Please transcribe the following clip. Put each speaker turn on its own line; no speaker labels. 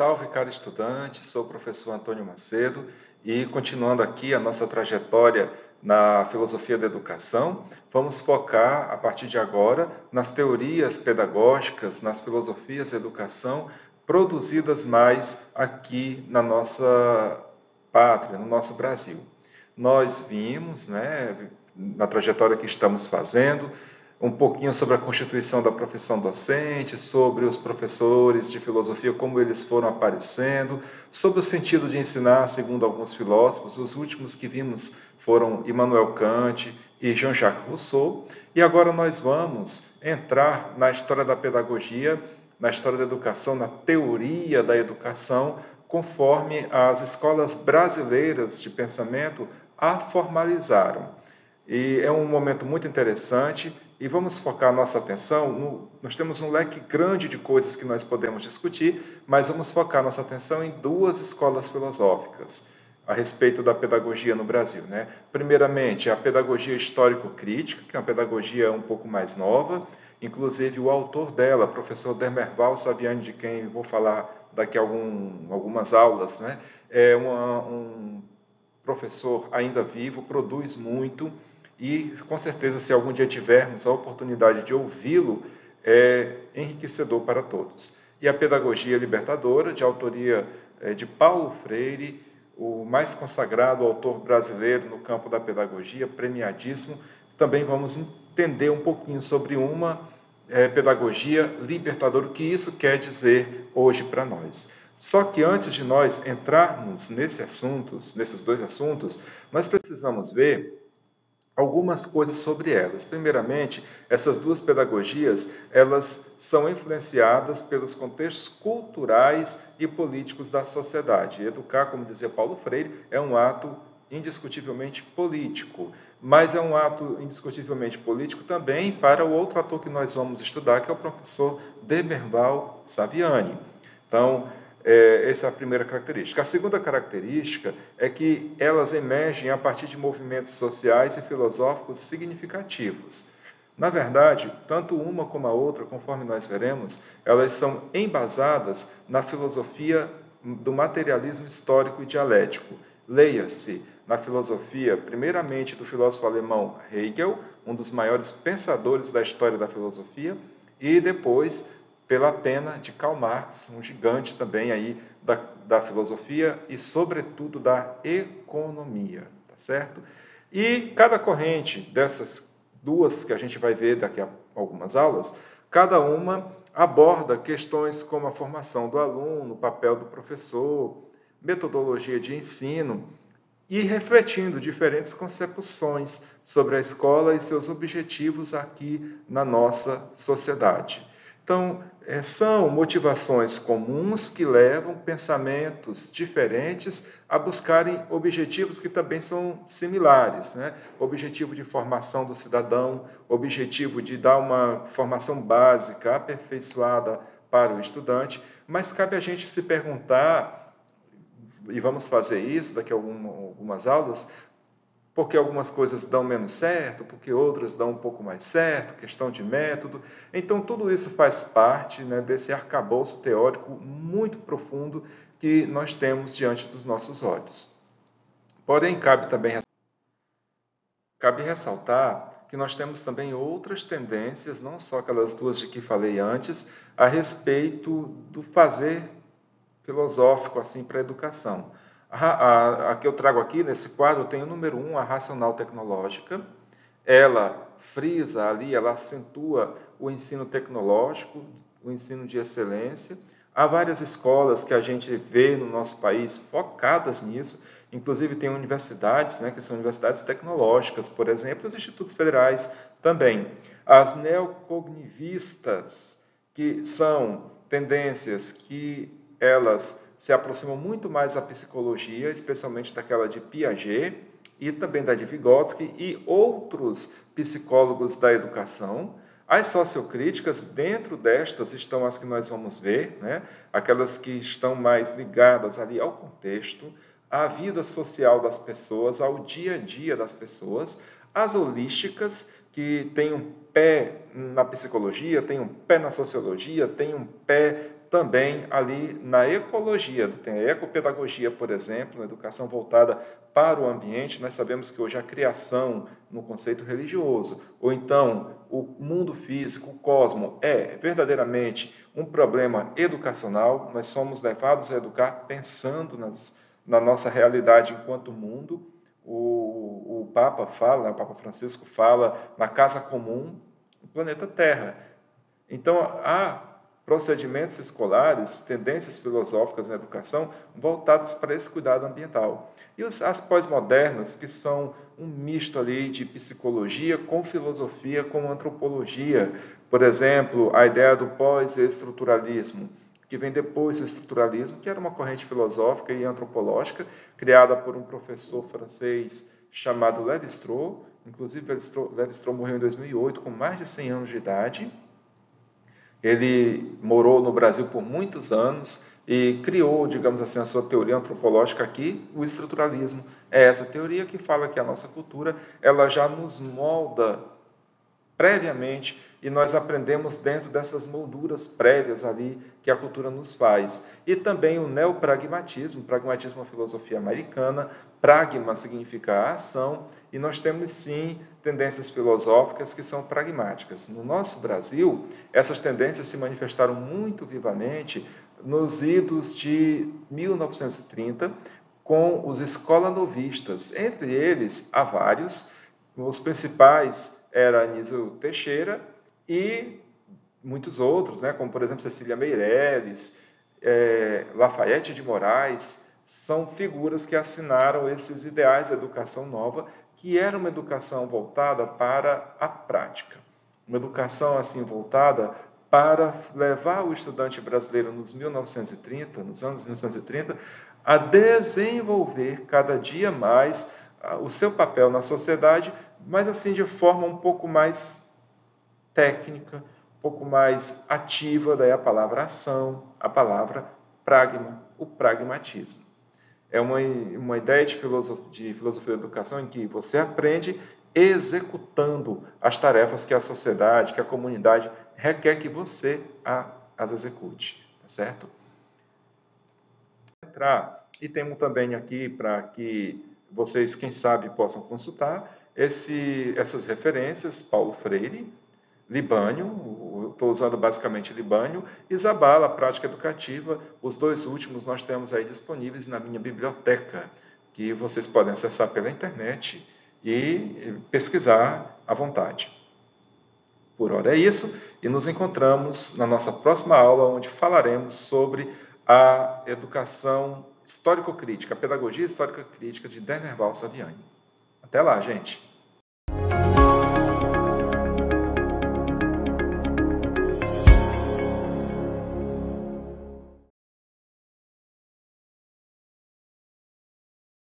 Salve, caro estudante, sou o professor Antônio Macedo e continuando aqui a nossa trajetória na filosofia da educação, vamos focar a partir de agora nas teorias pedagógicas, nas filosofias da educação produzidas mais aqui na nossa pátria, no nosso Brasil. Nós vimos, na trajetória que estamos fazendo, um pouquinho sobre a constituição da profissão docente, sobre os professores de filosofia, como eles foram aparecendo, sobre o sentido de ensinar, segundo alguns filósofos. Os últimos que vimos foram Immanuel Kant e Jean-Jacques Rousseau. E agora nós vamos entrar na história da pedagogia, na história da educação, na teoria da educação, conforme as escolas brasileiras de pensamento a formalizaram. E é um momento muito interessante e vamos focar nossa atenção, nós temos um leque grande de coisas que nós podemos discutir, mas vamos focar nossa atenção em duas escolas filosóficas a respeito da pedagogia no Brasil. Primeiramente, a pedagogia histórico-crítica, que é uma pedagogia um pouco mais nova, inclusive o autor dela, professor Demerval Saviani, de quem vou falar daqui a algumas aulas, é um professor ainda vivo, produz muito, e com certeza, se algum dia tivermos a oportunidade de ouvi-lo, é enriquecedor para todos. E a Pedagogia Libertadora, de autoria de Paulo Freire, o mais consagrado autor brasileiro no campo da pedagogia, premiadíssimo. Também vamos entender um pouquinho sobre uma pedagogia libertadora, o que isso quer dizer hoje para nós. Só que antes de nós entrarmos nesses dois assuntos, nós precisamos ver algumas coisas sobre elas. Primeiramente, essas duas pedagogias, elas são influenciadas pelos contextos culturais e políticos da sociedade. Educar, como dizia Paulo Freire, é um ato indiscutivelmente político, mas é um ato indiscutivelmente político também para o outro ator que nós vamos estudar, que é o professor Demerval Saviani. Então, essa é a primeira característica. A segunda característica é que elas emergem a partir de movimentos sociais e filosóficos significativos. Na verdade, tanto uma como a outra, conforme nós veremos, elas são embasadas na filosofia do materialismo histórico e dialético. Leia-se na filosofia, primeiramente, do filósofo alemão Hegel, um dos maiores pensadores da história da filosofia, e depois pela pena de Karl Marx, um gigante também aí da filosofia e, sobretudo, da economia, tá certo? E cada corrente dessas duas que a gente vai ver daqui a algumas aulas, cada uma aborda questões como a formação do aluno, o papel do professor, metodologia de ensino e refletindo diferentes concepções sobre a escola e seus objetivos aqui na nossa sociedade. Então, são motivações comuns que levam pensamentos diferentes a buscarem objetivos que também são similares. Objetivo de formação do cidadão, objetivo de dar uma formação básica, aperfeiçoada para o estudante, mas cabe a gente se perguntar, e vamos fazer isso daqui a algumas aulas, porque algumas coisas dão menos certo, porque outras dão um pouco mais certo, questão de método. Então, tudo isso faz parte desse arcabouço teórico muito profundo que nós temos diante dos nossos olhos. Porém, cabe ressaltar que nós temos também outras tendências, não só aquelas duas de que falei antes, a respeito do fazer filosófico assim para a educação. A que eu trago aqui nesse quadro tem o número 1, a racional tecnológica. Ela frisa ali, ela acentua o ensino tecnológico, o ensino de excelência. Há várias escolas que a gente vê no nosso país focadas nisso, inclusive tem universidades, que são universidades tecnológicas, por exemplo, os institutos federais também. As neocognivistas, que são tendências que elas se aproximam muito mais da psicologia, especialmente daquela de Piaget e também da de Vygotsky e outros psicólogos da educação. As sociocríticas, dentro destas estão as que nós vamos ver, aquelas que estão mais ligadas ali ao contexto, à vida social das pessoas, ao dia a dia das pessoas. As holísticas, que têm um pé na psicologia, têm um pé na sociologia, têm um pé também ali na ecologia, tem a ecopedagogia, por exemplo, uma educação voltada para o ambiente. Nós sabemos que hoje a criação no conceito religioso, ou então o mundo físico, o cosmo, é verdadeiramente um problema educacional. Nós somos levados a educar pensando na nossa realidade enquanto mundo. O Papa fala, o Papa Francisco fala na casa comum, o planeta Terra. Então, há procedimentos escolares, tendências filosóficas na educação voltadas para esse cuidado ambiental. E as pós-modernas, que são um misto ali de psicologia com filosofia, com antropologia. Por exemplo, a ideia do pós-estruturalismo, que vem depois do estruturalismo, que era uma corrente filosófica e antropológica criada por um professor francês chamado Lévi-Strauss. Inclusive, Lévi-Strauss morreu em 2008, com mais de 100 anos de idade. Ele morou no Brasil por muitos anos e criou, digamos assim, a sua teoria antropológica aqui, o estruturalismo. É essa teoria que fala que a nossa cultura ela já nos molda previamente e nós aprendemos dentro dessas molduras prévias ali que a cultura nos faz. E também o neopragmatismo, pragmatismo é uma filosofia americana, pragma significa a ação, e nós temos sim tendências filosóficas que são pragmáticas. No nosso Brasil, essas tendências se manifestaram muito vivamente nos idos de 1930, com os escolanovistas. Entre eles, há vários, os principais era Anísio Teixeira e muitos outros, né, como por exemplo Cecília Meirelles, Lafayette de Moraes, são figuras que assinaram esses ideais da educação nova, que era uma educação voltada para a prática. Uma educação assim voltada para levar o estudante brasileiro nos anos 1930, a desenvolver cada dia mais o seu papel na sociedade, mas assim de forma um pouco mais técnica, um pouco mais ativa, daí a palavra ação, a palavra pragma, o pragmatismo. É uma ideia de filosofia da educação em que você aprende executando as tarefas que a sociedade, que a comunidade requer que você as execute, tá certo? E temos também aqui para que vocês, quem sabe, possam consultar essas referências, Paulo Freire, Libânio, estou usando basicamente Libânio, e Zabala, Prática Educativa. Os dois últimos nós temos aí disponíveis na minha biblioteca, que vocês podem acessar pela internet e pesquisar à vontade. Por hora é isso, e nos encontramos na nossa próxima aula, onde falaremos sobre a educação histórico-crítica, a pedagogia histórico-crítica de Demerval Saviani. Até lá, gente!